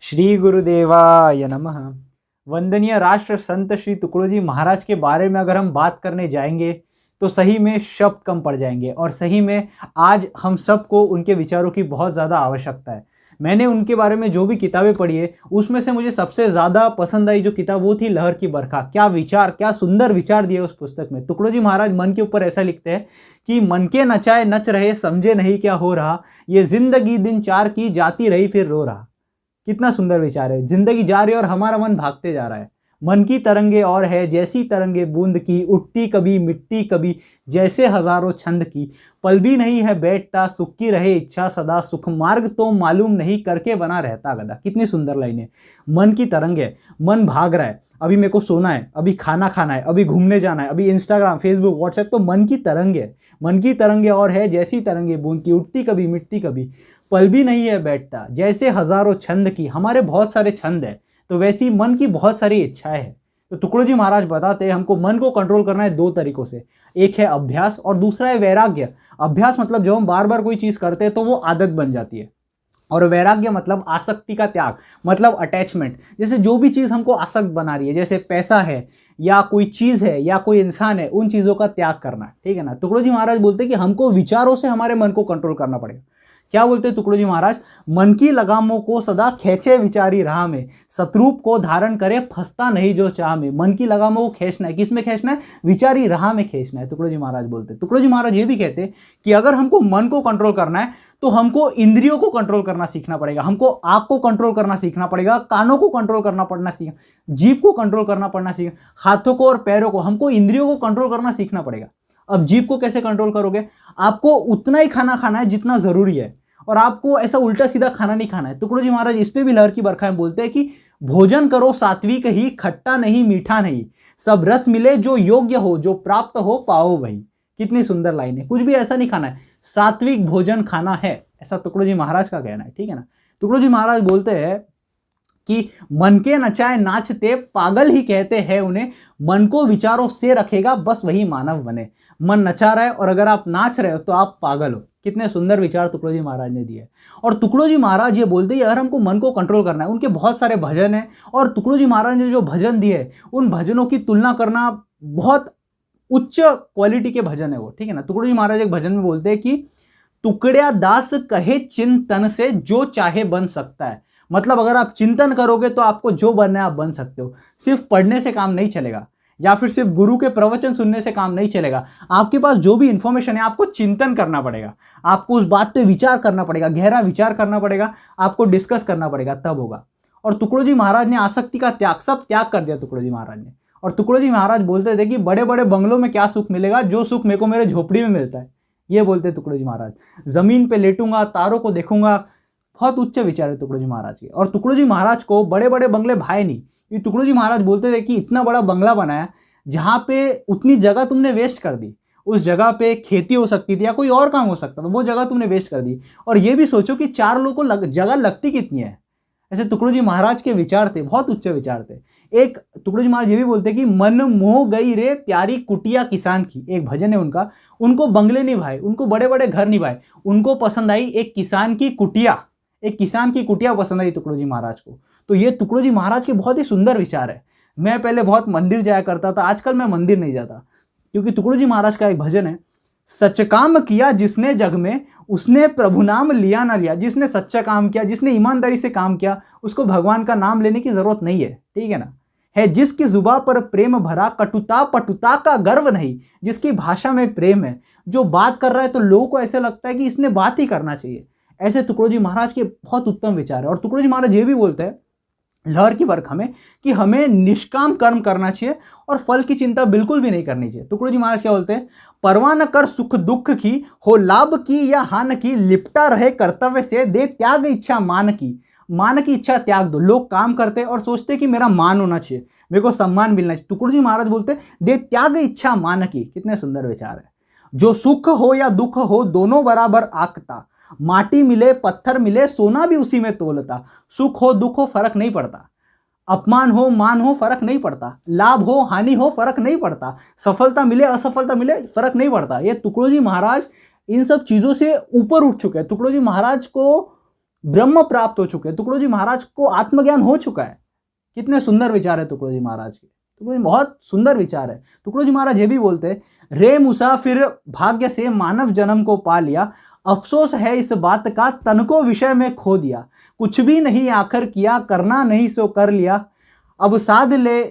श्री गुरुदेवाय नमः। वंदनीय राष्ट्र संत श्री तुकडोजी महाराज के बारे में अगर हम बात करने जाएंगे तो सही में शब्द कम पड़ जाएंगे और सही में आज हम सबको उनके विचारों की बहुत ज़्यादा आवश्यकता है। मैंने उनके बारे में जो भी किताबें पढ़ी है उसमें से मुझे सबसे ज़्यादा पसंद आई जो किताब वो थी लहर की बरखा। क्या विचार, क्या सुंदर विचार दिए उस पुस्तक में। तुकडोजी महाराज मन के ऊपर ऐसा लिखते हैं कि मन के नचाए नच रहे, समझे नहीं क्या हो रहा, ये जिंदगी दिन चार की जाती रही फिर रो रहा। कितना सुंदर विचार है। जिंदगी जा रही है और हमारा मन भागते जा रहा है। मन की तरंगे और है जैसी तरंगे बूंद की, उठती कभी मिट्टी कभी जैसे हजारों छंद की, पल भी नहीं है बैठता सुख की रहे इच्छा सदा, सुख मार्ग तो मालूम नहीं करके बना रहता गदा। कितनी सुंदर लाइन है। मन की तरंगे, मन भाग रहा है, अभी मेरे को सोना है, अभी खाना खाना है, अभी घूमने जाना है, अभी इंस्टाग्राम फेसबुक व्हाट्सएप, तो मन की तरंगे, मन की तरंगे और है जैसी तरंगे बूंद की, उठती कभी मिट्टी कभी, पल भी नहीं है बैठता जैसे हजारों छंद की। हमारे बहुत सारे छंद है तो वैसी मन की बहुत सारी इच्छाएं हैं। तो तुकडोजी महाराज बताते हैं हमको मन को कंट्रोल करना है दो तरीकों से। एक है अभ्यास और दूसरा है वैराग्य। अभ्यास मतलब जब हम बार बार कोई चीज करते हैं तो वो आदत बन जाती है, और वैराग्य मतलब आसक्ति का त्याग, मतलब अटैचमेंट। जैसे जो भी चीज हमको आसक्त बना रही है, जैसे पैसा है या कोई चीज है या कोई इंसान है, उन चीजों का त्याग करना। ठीक है ना। तुकडोजी महाराज बोलते हैं कि हमको विचारों से हमारे मन को कंट्रोल करना पड़ेगा। क्या बोलते हैं तुकडोजी महाराज? मन की लगामों को सदा खींचे विचारी राह में, सतरूप को धारण करे फंसता नहीं जो चाह में। मन की लगामों को खींचना है, किस में खींचना है? विचारी राह में खींचना है। तुकडोजी महाराज बोलते हैं। तुकडोजी महाराज ये भी कहते हैं कि अगर हमको मन को कंट्रोल करना है तो हमको इंद्रियों को कंट्रोल करना सीखना पड़ेगा। हमको आंख को कंट्रोल करना सीखना पड़ेगा, कानों को कंट्रोल करना पड़ना सीखना, जीभ को कंट्रोल करना पड़ना सीखना, हाथों को और पैरों को, हमको इंद्रियों को कंट्रोल करना सीखना पड़ेगा। अब जीभ को कैसे कंट्रोल करोगे? आपको उतना ही खाना खाना है जितना जरूरी है, और आपको ऐसा उल्टा सीधा खाना नहीं खाना है। तुकडोजी महाराज इस पे भी लहर की बरखा में बोलते हैं कि भोजन करो सात्विक ही, खट्टा नहीं मीठा नहीं, सब रस मिले जो योग्य हो, जो प्राप्त हो पाओ वही। कितनी सुंदर लाइन है। कुछ भी ऐसा नहीं खाना है, सात्विक भोजन खाना है, ऐसा तुकडोजी महाराज का कहना है। ठीक है ना। तुकडोजी महाराज बोलते हैं कि मन के नचाए नाचते पागल ही कहते हैं उन्हें, मन को विचारों से रखेगा बस वही मानव बने। मन नचा रहा है और अगर आप नाच रहे हो तो आप पागल हो। कितने सुंदर विचार तुकडोजी महाराज ने दिए। और तुकडोजी महाराज ये बोलते हैं अगर हमको मन को कंट्रोल करना है, उनके बहुत सारे भजन हैं और तुकडोजी महाराज ने जो भजन दिए उन भजनों की तुलना करना, बहुत उच्च क्वालिटी के भजन है वो। ठीक है ना। तुकडोजी महाराज एक भजन में बोलते हैं कि टुकड़िया दास कहे चिंतन से जो चाहे बन सकता है। मतलब अगर आप चिंतन करोगे तो आपको जो बनना है आप बन सकते हो। सिर्फ पढ़ने से काम नहीं चलेगा, या फिर सिर्फ गुरु के प्रवचन सुनने से काम नहीं चलेगा। आपके पास जो भी इंफॉर्मेशन है आपको चिंतन करना पड़ेगा, आपको उस बात पे विचार करना पड़ेगा, गहरा विचार करना पड़ेगा, आपको डिस्कस करना पड़ेगा, तब होगा। और तुकडोजी महाराज ने आसक्ति का त्याग, सब त्याग कर दिया तुकडोजी महाराज ने। और तुकडोजी महाराज बोलते थे कि बड़े बड़े बंगलों में क्या सुख मिलेगा, जो सुख मेरे को मेरे झोपड़ी में मिलता है। ये बोलते तुकडोजी महाराज। जमीन पे लेटूंगा, तारों को देखूंगा। बहुत उच्च विचार है तुकडोजी महाराज के। और तुकडोजी महाराज को बड़े बड़े बंगले भाए नहीं। ये तुकडोजी महाराज बोलते थे कि इतना बड़ा बंगला बनाया जहां पे उतनी जगह तुमने वेस्ट कर दी, उस जगह पे खेती हो सकती थी या कोई और काम हो सकता था, वो जगह तुमने वेस्ट कर दी। और ये भी सोचो कि चार लोगों को जगह लगती कितनी है। ऐसे तुकडोजी महाराज के विचार थे, बहुत उच्च विचार थे। एक तुकडोजी महाराज ये भी बोलते कि मन मोह गई रे प्यारी कुटिया किसान की, एक भजन है उनका। उनको बंगले नहीं भाई, उनको बड़े बड़े घर नहीं भाई, उनको पसंद आई एक किसान की कुटिया, एक किसान की कुटिया पसंद आई तुकडोजी महाराज को। तो ये तुकडोजी महाराज के बहुत ही सुंदर विचार है। मैं पहले बहुत मंदिर जाया करता था, आजकल मैं मंदिर नहीं जाता, क्योंकि तुकडोजी महाराज का एक भजन है, सच काम किया जिसने जग में उसने प्रभु नाम लिया ना लिया। जिसने सच्चा काम किया, जिसने ईमानदारी से काम किया, उसको भगवान का नाम लेने की जरूरत नहीं है। ठीक है ना। है जिसकी जुबा पर प्रेम भरा, कटुता पटुता का गर्व नहीं, जिसकी भाषा में प्रेम है, जो बात कर रहा है तो लोगों को ऐसे लगता है कि इसने बात ही करना चाहिए। ऐसे तुकडोजी महाराज के बहुत उत्तम विचार है। और तुकडोजी महाराज ये भी बोलते हैं लहर की बरखा में कि हमें निष्काम कर्म करना चाहिए और फल की चिंता बिल्कुल भी नहीं करनी चाहिए। तुकडोजी महाराज क्या बोलते हैं? परवाह न कर सुख दुख की, हो लाभ की या हान की, लिपटा रहे कर्तव्य से, दे त्याग इच्छा मान की। मान की इच्छा त्याग दो। लोग काम करते और सोचते कि मेरा मान होना चाहिए, मेरे को सम्मान मिलना चाहिए। तुकडोजी महाराज बोलते दे त्याग इच्छा मान की। कितने सुंदर विचार है। जो सुख हो या दुख हो दोनों बराबर आकता, माटी मिले पत्थर मिले सोना भी उसी में तोलता। सुख हो दुख हो फर्क नहीं पड़ता, अपमान हो मान हो फर्क नहीं पड़ता, लाभ हो हानि हो फर्क नहीं पड़ता, सफलता मिले असफलता मिले फर्क नहीं पड़ता। ये तुकडोजी महाराज इन सब चीजों से ऊपर उठ चुके हैं। तुकडोजी महाराज को ब्रह्म प्राप्त हो चुके हैं, तुकड़ो जी महाराज को आत्मज्ञान हो चुका है। कितने सुंदर विचार है तुकड़ो जी महाराज के, तुकड़ो जी बहुत सुंदर विचार है। तुकड़ो जी महाराज ये भी बोलते हैं, रे मुसाफिर भाग्य से मानव जन्म को पा लिया, अफसोस है इस बात का तन को विषय में खो दिया, कुछ भी नहीं आखिर किया, करना नहीं सो कर लिया, अब साध ले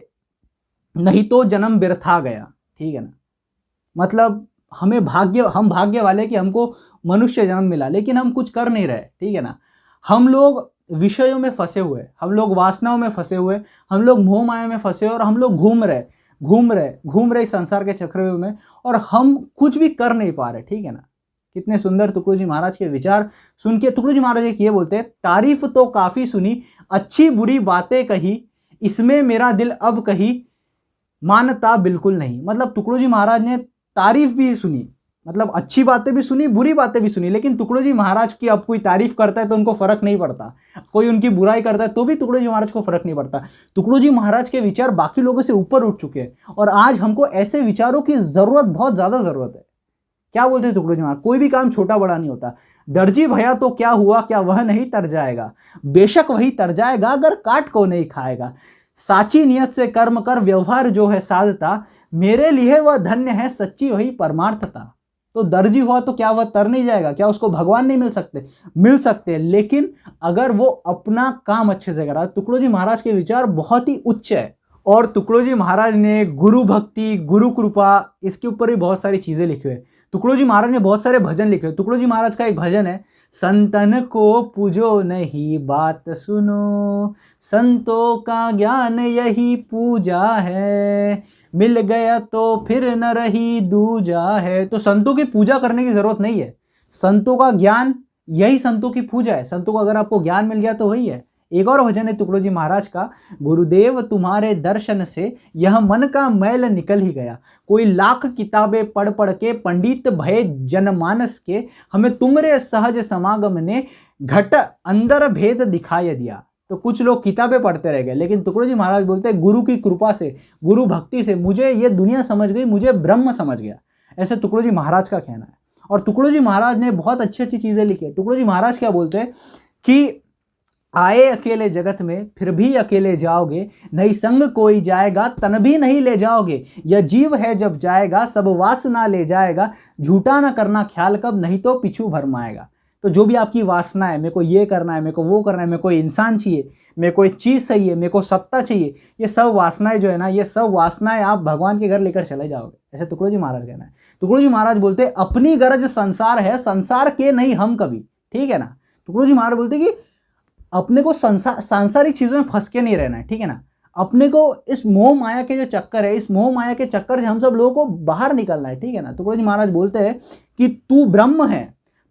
नहीं तो जन्म व्यर्था गया। ठीक है ना, मतलब हम भाग्य वाले कि हमको मनुष्य जन्म मिला, लेकिन हम कुछ कर नहीं रहे। ठीक है ना, हम लोग विषयों में फंसे हुए, हम लोग वासनाओं में फंसे हुए, हम लोग मोह माया में फंसे हुए, और हम लोग घूम रहे इस संसार के चक्रव्यूह में, और हम कुछ भी कर नहीं पा रहे। ठीक है ना, कितने सुंदर तुकड़ो जी महाराज के विचार सुन के तुकड़ो जी महाराज ये बोलते हैं, तारीफ तो काफी सुनी, अच्छी बुरी बातें कही, इसमें मेरा दिल अब कहीं मानता बिल्कुल नहीं। मतलब तुकड़ो जी महाराज ने तारीफ भी सुनी, मतलब अच्छी बातें भी सुनी, बुरी बातें भी सुनी, लेकिन तुकड़ो जी महाराज की अब कोई तारीफ करता है तो उनको फर्क नहीं पड़ता, कोई उनकी बुराई करता है तो भी तुकड़ो जी महाराज को फर्क नहीं पड़ता। तुकड़ो जी महाराज के विचार बाकी लोगों से ऊपर उठ चुके हैं, और आज हमको ऐसे विचारों की जरूरत, बहुत ज्यादा जरूरत है। क्या बोलते हैं तुकड़ो जी महाराज, कोई भी काम छोटा बड़ा नहीं होता, दर्जी भया तो क्या हुआ, क्या वह नहीं तर जाएगा, बेशक वही तर जाएगा अगर काट को नहीं खाएगा, साची नियत से कर्म कर व्यवहार जो है साधता, मेरे लिए वह धन्य है सच्ची वही परमार्थता। तो दर्जी हुआ तो क्या वह तर नहीं जाएगा, क्या उसको भगवान नहीं मिल सकते, लेकिन अगर वो अपना काम अच्छे से करा। तुकड़ो जी महाराज के विचार बहुत ही उच्च है, और तुकड़ो जी महाराज ने गुरु भक्ति, गुरु कृपा, इसके ऊपर भी बहुत सारी चीजें लिखी हुई है। तुकड़ो जी महाराज ने बहुत सारे भजन लिखे हुए। तुकड़ो जी महाराज का एक भजन है, संतन को पूजो नहीं बात सुनो, संतों का ज्ञान यही पूजा है, मिल गया तो फिर न रही दूजा है। तो संतों की पूजा करने की जरूरत नहीं है, संतों का ज्ञान यही संतों की पूजा है। संतों को अगर आपको ज्ञान मिल गया तो वही है। एक और भजन है तुकड़ो जी महाराज का, गुरुदेव तुम्हारे दर्शन से यह मन का मैल निकल ही गया, कोई लाख किताबें पढ़ पढ़ के पंडित भय जनमानस के, हमें तुमरे सहज समागम ने घट अंदर भेद दिखाई दिया। तो कुछ लोग किताबें पढ़ते रह गए, लेकिन तुकड़ो जी महाराज बोलते हैं गुरु की कृपा से, गुरु भक्ति से मुझे ये दुनिया समझ गई, मुझे ब्रह्म समझ गया। ऐसे तुकड़ो जी महाराज का कहना है। और तुकड़ो जी महाराज ने बहुत अच्छी अच्छी चीजें लिखी है। तुकड़ो जी महाराज क्या बोलते हैं कि आए अकेले जगत में फिर भी अकेले जाओगे, नहीं संग कोई जाएगा तन भी नहीं ले जाओगे, यह जीव है जब जाएगा सब वासना ले जाएगा, झूठा ना करना ख्याल कब नहीं तो पिछू भरमाएगा। तो जो भी आपकी वासना है, मेरे को ये करना है, मेरे को वो करना है, मेरे को इंसान चाहिए, मेरे को एक चीज़ चाहिए, मेरे को सत्ता चाहिए, ये सब वासनाएं जो है ना, ये सब वासनाएं आप भगवान के घर लेकर चले जाओगे। ऐसे तुकड़ो जी महाराज कहना है। तुकड़ो जी महाराज बोलते हैं अपनी गरज संसार है, संसार के नहीं हम कभी। ठीक है ना, तुकड़ो जी महाराज बोलते कि अपने को सांसारिक चीजों में फंस के नहीं रहना है। ठीक है ना, अपने को इस मोह माया के जो चक्कर है, इस मोह माया के चक्कर से हम सब लोगों को बाहर निकलना है। ठीक है ना, तुकड़ो जी महाराज बोलते हैं कि तू ब्रह्म है,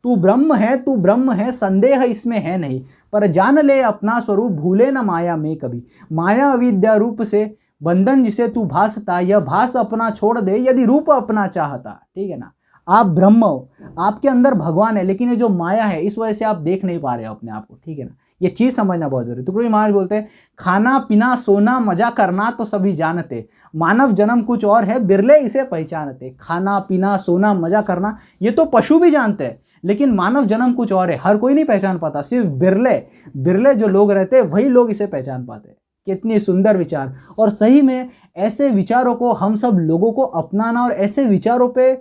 तू ब्रह्म है, तू ब्रह्म है, संदेह इसमें है नहीं, पर जान ले अपना स्वरूप, भूले न माया में कभी, माया अविद्या रूप से बंधन जिसे तू भासता, यह भास अपना छोड़ दे यदि रूप अपना चाहता। ठीक है ना, आप ब्रह्म हो, आपके अंदर भगवान है, लेकिन ये जो माया है इस वजह से आप देख नहीं पा रहे हो अपने आप को। ठीक है ना, ये चीज समझना बहुत जरूरी है। तुकड़ो जी महाराज बोलते हैं खाना पीना सोना मजा करना तो सभी जानते, मानव जन्म कुछ और है बिरले इसे पहचानते। खाना पीना सोना मजा करना ये तो पशु भी जानते हैं, लेकिन मानव जन्म कुछ और है, हर कोई नहीं पहचान पाता, सिर्फ बिरले जो लोग रहते हैं वही लोग इसे पहचान पाते। कितनी सुंदर विचार। और सही में ऐसे विचारों को हम सब लोगों को अपनाना और ऐसे विचारों पे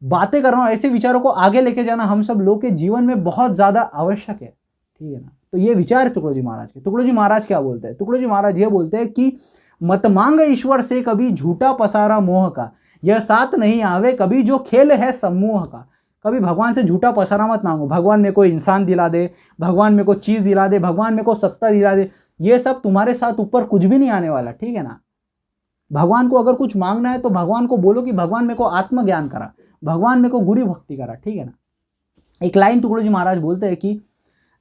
बातें करना और ऐसे विचारों को आगे लेके जाना हम सब लोग के जीवन में बहुत ज्यादा आवश्यक है। ठीक है ना, तो ये विचार है तुकड़ो जी महाराज के। तुकड़ो जी महाराज क्या बोलते हैं? तुकड़ो जी महाराज ये बोलते हैं कि मत मांग ईश्वर से कभी झूठा पसारा मोह का, यह साथ नहीं आवे कभी जो खेल है समूह का। कभी भगवान से झूठा पसारा मत मांगो, भगवान मेरे को इंसान दिला दे, भगवान मेरे को चीज दिला दे, भगवान मेरे को सत्ता दिला दे, ये सब तुम्हारे साथ ऊपर कुछ भी नहीं आने वाला। ठीक है ना, भगवान को अगर कुछ मांगना है तो भगवान को बोलो कि भगवान मेरे को आत्मज्ञान करा, भगवान मेरे को गुरु भक्ति करा। ठीक है ना, एक लाइन तुकड़ो जी महाराज बोलते हैं कि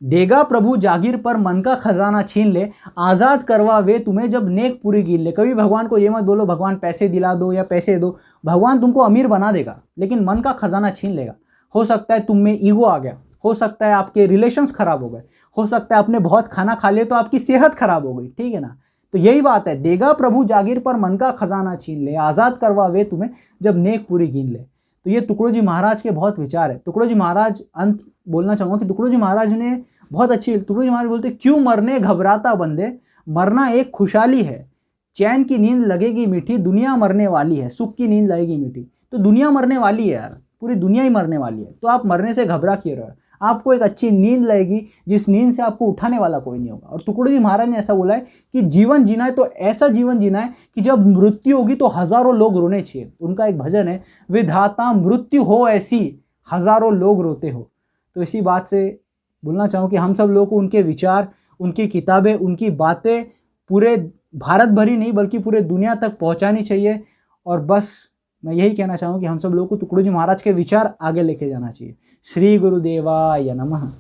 देगा प्रभु जागीर पर मन का खजाना छीन ले, आजाद करवा वे तुम्हें जब नेक पूरी गिन ले। कभी भगवान को ये मत बोलो भगवान पैसे दिला दो या पैसे दो, भगवान तुमको अमीर बना देगा लेकिन मन का खजाना छीन लेगा। हो सकता है तुम में ईगो आ गया, हो सकता है आपके रिलेशंस खराब हो गए, हो सकता है आपने बहुत खाना खा लिया तो आपकी सेहत खराब हो गई। ठीक है ना, तो यही बात है, देगा प्रभु जागीर पर मन का खजाना छीन ले, आजाद करवा वे तुम्हें जब नेक पूरी गिन ले। तो ये टुकड़ो जी महाराज के बहुत विचार है। टुकड़ो जी महाराज, अंत बोलना चाहूँगा कि टुकड़ो जी महाराज ने बहुत अच्छी, टुकड़ो जी महाराज बोलते क्यों मरने घबराता बंदे, मरना एक खुशहाली है, चैन की नींद लगेगी मीठी, दुनिया मरने वाली है, सुख की नींद लगेगी मीठी। तो दुनिया मरने वाली है यार, पूरी दुनिया ही मरने वाली है, तो आप मरने से घबरा क्यों रहे हो? आपको एक अच्छी नींद लगेगी जिस नींद से आपको उठाने वाला कोई नहीं होगा। और टुकड़ो जी महाराज ने ऐसा बोला है कि जीवन जीना है तो ऐसा जीवन जीना है कि जब मृत्यु होगी तो हजारों लोग रोने चाहिए। उनका एक भजन है, विधाता मृत्यु हो ऐसी हजारों लोग रोते हो। तो इसी बात से बोलना चाहूँ कि हम सब लोगों को उनके विचार, उनकी किताबें, उनकी बातें पूरे भारत भर ही नहीं बल्कि पूरे दुनिया तक पहुंचानी चाहिए। और बस मैं यही कहना चाहूँ कि हम सब लोगों को टुकड़ो जी महाराज के विचार आगे लेके जाना चाहिए। श्री गुरुदेवाय नमः।